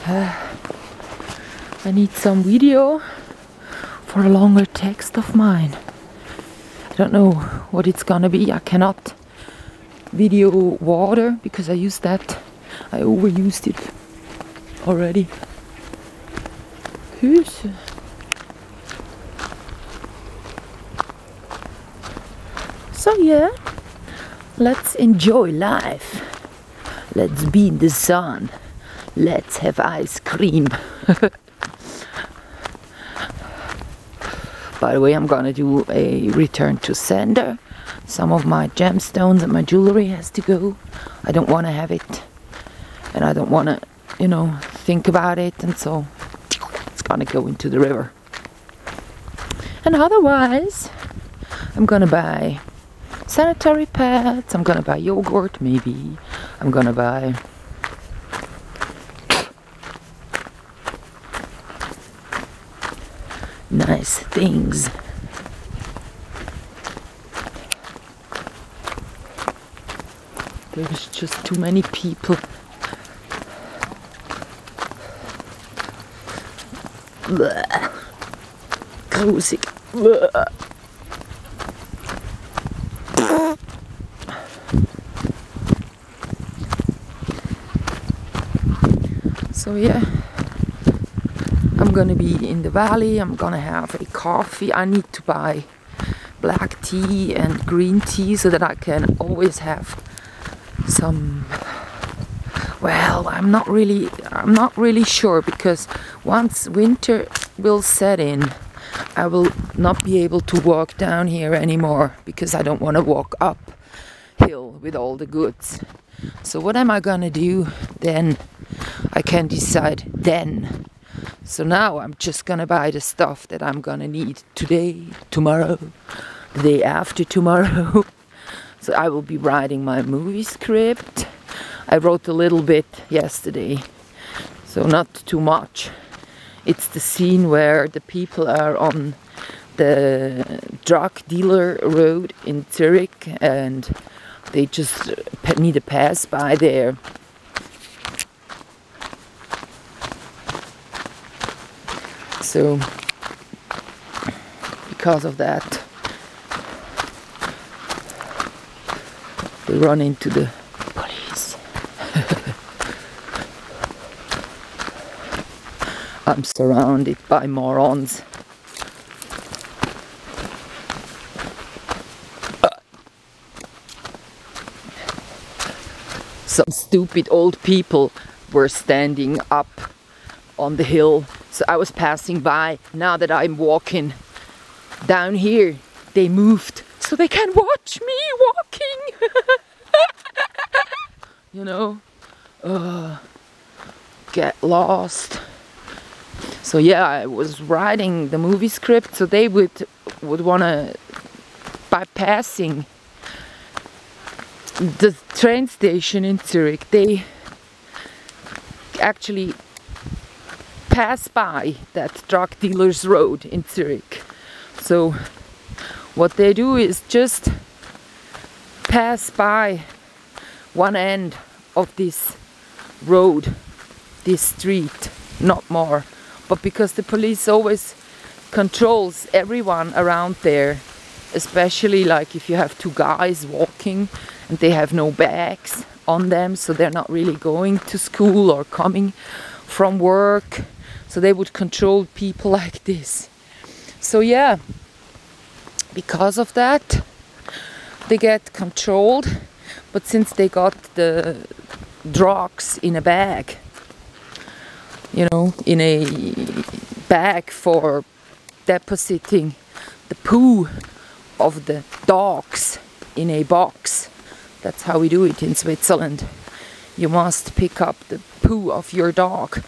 I need some video for a longer text of mine. I don't know what it's gonna be. I cannot video water because I used that. I overused it already. So yeah, let's enjoy life. Let's be in the sun. Let's have ice cream. By the way, I'm gonna do a return to sender. Some of my gemstones and my jewelry has to go. I don't want to have it, and I don't want to, you know, think about it, and so it's gonna go into the river. And otherwise, I'm gonna buy sanitary pads. I'm gonna buy yogurt, maybe. I'm gonna buy nice things. There's just too many people. Blech. Grusig. Blech. So yeah, I'm gonna be in the valley. I'm gonna have a coffee. I need to buy black tea and green tea so that I can always have some. Well, I'm not really sure, because once winter will set in, I will not be able to walk down here anymore, because I don't want to walk uphill with all the goods. So what am I gonna do then? I can decide then. So now I'm just gonna buy the stuff that I'm gonna need today, tomorrow, the day after tomorrow. So I will be writing my movie script. I wrote a little bit yesterday, so not too much. It's the scene where the people are on the drug dealer road in Zurich, and they just need to pass by there. So because of that, they run into the police. I'm surrounded by morons. Some stupid old people were standing up on the hill. So I was passing by. Now that I'm walking down here, they moved so they can watch me walking. You know, get lost. So yeah, I was writing the movie script, so they would want to, by passing the train station in Zurich, they actually pass by that drug dealer's road in Zurich. So what they do is just pass by one end of this road, this street, not more. But because the police always controls everyone around there, especially like if you have two guys walking and they have no bags on them, so they're not really going to school or coming from work, so they would control people like this. So yeah, because of that, they get controlled. But since they got the drugs in a bag, you know, in a bag for depositing the poo of the dogs in a box. That's how we do it in Switzerland. You must pick up the poo of your dog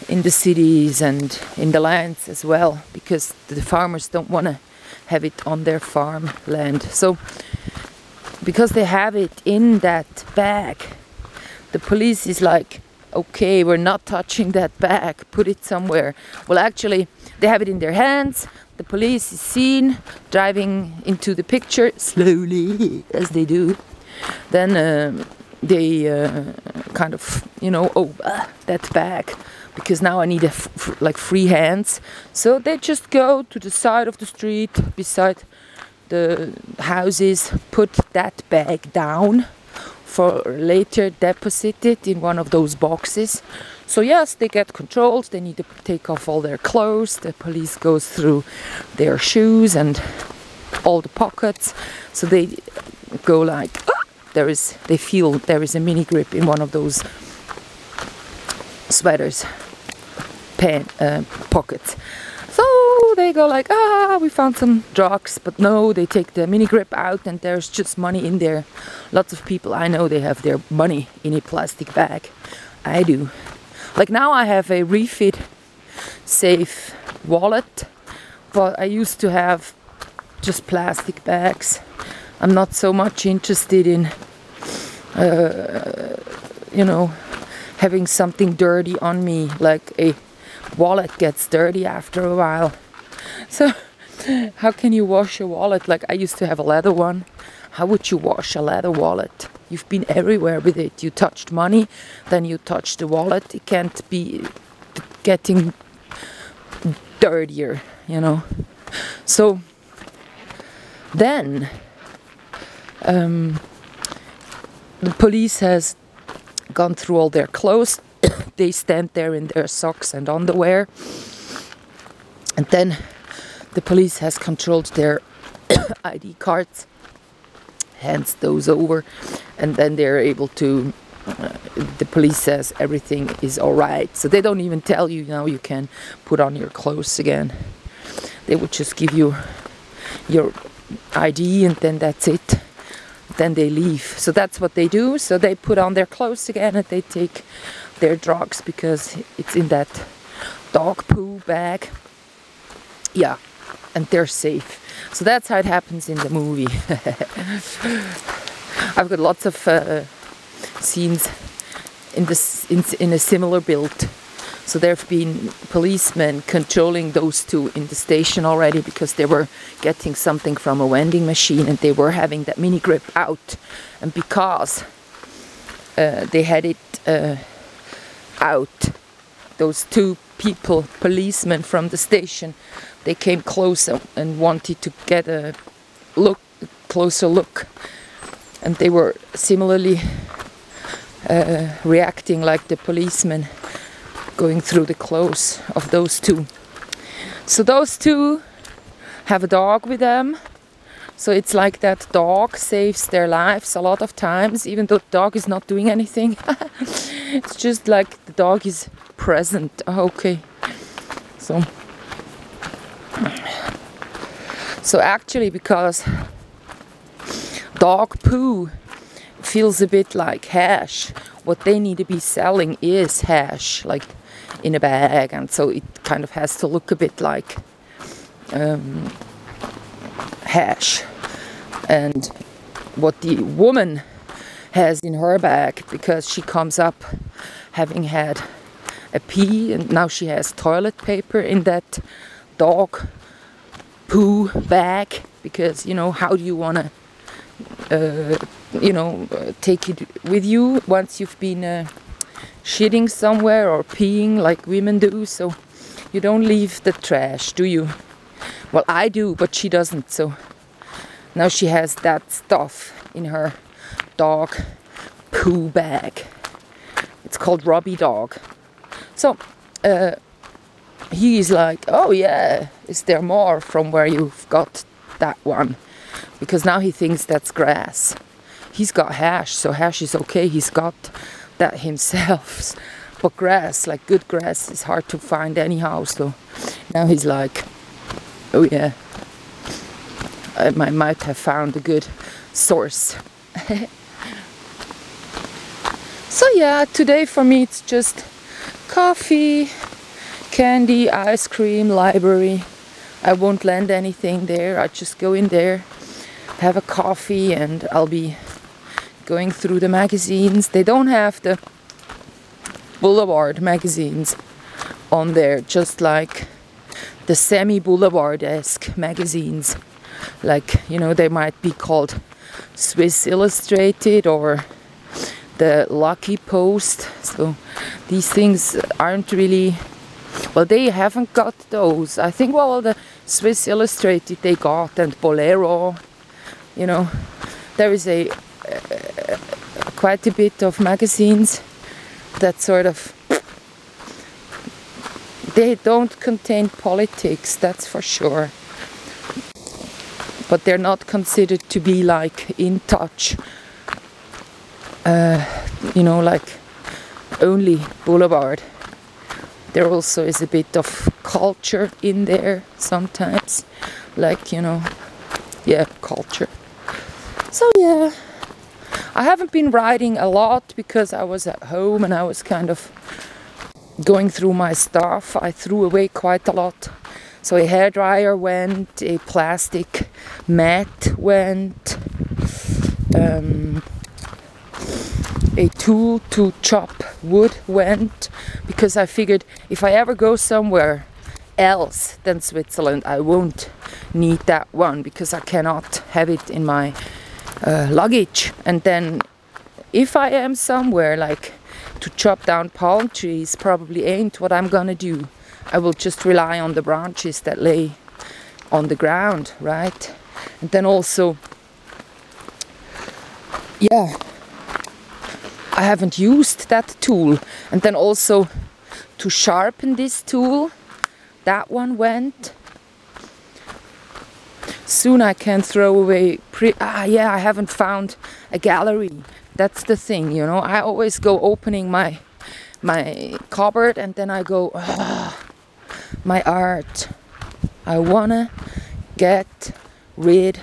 in the cities and in the lands as well, because the farmers don't want to have it on their farmland. So because they have it in that bag, the police is like, okay, we're not touching that bag, put it somewhere. Well, actually, they have it in their hands. The police is seen driving into the picture slowly, as they do. Then they kind of, you know, oh, that bag, because now I need like free hands. So they just go to the side of the street beside the houses, put that bag down for later deposited in one of those boxes. So yes, they get controlled, they need to take off all their clothes, the police goes through their shoes and all the pockets. So they go like, they feel there is a mini grip in one of those sweaters pockets. So they go like, we found some drugs, but no, they take the mini grip out and there's just money in there. Lots of people I know, they have their money in a plastic bag. I do. Like now I have a refit safe wallet, but I used to have just plastic bags. I'm not so much interested in, you know, having something dirty on me, like a wallet gets dirty after a while. So how can you wash a wallet? Like I used to have a leather one. How would you wash a leather wallet? You've been everywhere with it. You touched money, then you touched the wallet. It can't be getting dirtier, you know. So then the police has gone through all their clothes. They stand there in their socks and underwear, and then the police has controlled their ID cards, hands those over, and then they're able to, the police says everything is alright. So they don't even tell you, now you can put on your clothes again. They would just give you your ID and then that's it. Then they leave. So that's what they do. So they put on their clothes again and they take their drugs because it's in that dog poo bag. Yeah, and they're safe. So that's how it happens in the movie. I've got lots of scenes in a similar build. So there have been policemen controlling those two in the station already because they were getting something from a vending machine and they were having that mini grip out. And because they had it out, those two people, policemen from the station, they came closer and wanted to get a closer look. And they were similarly reacting like the policemen, going through the clothes of those two. So those two have a dog with them. So it's like that dog saves their lives a lot of times, even though the dog is not doing anything. It's just like the dog is present. Okay. So actually, because dog poo feels a bit like hash, what they need to be selling is hash, like in a bag, and so it kind of has to look a bit like hash. And what the woman has in her bag, because she comes up having had a pee and now she has toilet paper in that dog poo bag, because, you know, how do you want to take it with you once you've been shitting somewhere or peeing like women do? So you don't leave the trash, do you? Well, I do, but she doesn't. So now she has that stuff in her dog poo bag. It's called Robbie Dog. So he's like, oh yeah, is there more from where you've got that one? Because now he thinks that's grass. He's got hash, so hash is okay, he's got that himself. But grass, like good grass, is hard to find anyhow. So now he's like, oh yeah, I might have found a good source. So yeah, today for me it's just coffee, candy, ice cream, library. I won't land anything there. I just go in there, have a coffee, and I'll be going through the magazines. They don't have the Boulevard magazines on there, just like the semi-Boulevard-esque magazines. Like, you know, they might be called Swiss Illustrated or the Lucky Post. So these things aren't really, well, they haven't got those. I think, well, the Swiss Illustrated they got, and Bolero, you know, there is quite a bit of magazines that sort of, they don't contain politics, that's for sure. But they're not considered to be like in touch, you know, like only Boulevard. There also is a bit of culture in there sometimes, like, you know, yeah, culture. So yeah, I haven't been writing a lot because I was at home and I was kind of going through my stuff. I threw away quite a lot. So a hairdryer went, a plastic mat went, a tool to chop wood went, because I figured if I ever go somewhere else than Switzerland, I won't need that one because I cannot have it in my luggage. And then if I am somewhere, like to chop down palm trees probably ain't what I'm gonna do. I will just rely on the branches that lay on the ground, right? And then also, yeah, I haven't used that tool. And then also to sharpen this tool, that one went. Soon I can throw away, yeah, I haven't found a gallery. That's the thing, you know. I always go opening my cupboard and then I go, my art. I wanna get rid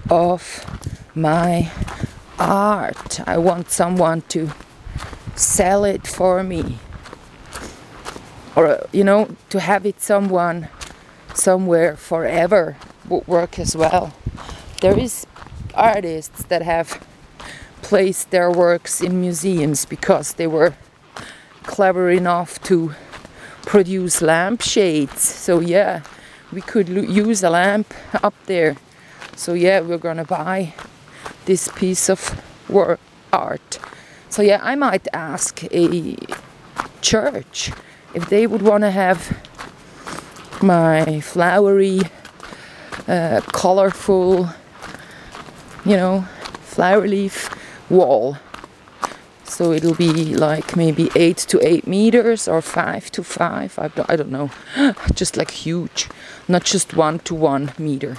of my art. I want someone to sell it for me. Or, you know, to have it somewhere forever would work as well. There is artists that have placed their works in museums because they were clever enough to produce lampshades. So yeah, we could use a lamp up there. So yeah, we're gonna buy this piece of art. So yeah, I might ask a church if they would want to have my flowery, colorful, you know, flower leaf wall. So it'll be like maybe 8 to 8 meters or 5 to 5. I don't know. Just like huge, not just 1 to 1 meter.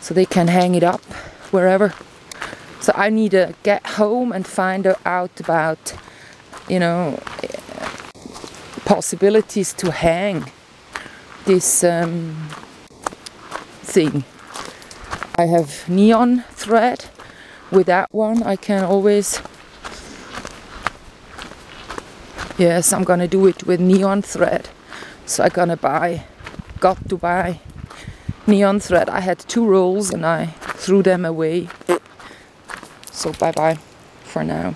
So they can hang it up wherever. So I need to get home and find out about, you know, possibilities to hang this thing. I have neon thread. With that one I can always, yes, I'm gonna do it with neon thread. So I'm gonna got to buy neon thread. I had 2 rolls and I threw them away. So bye bye for now.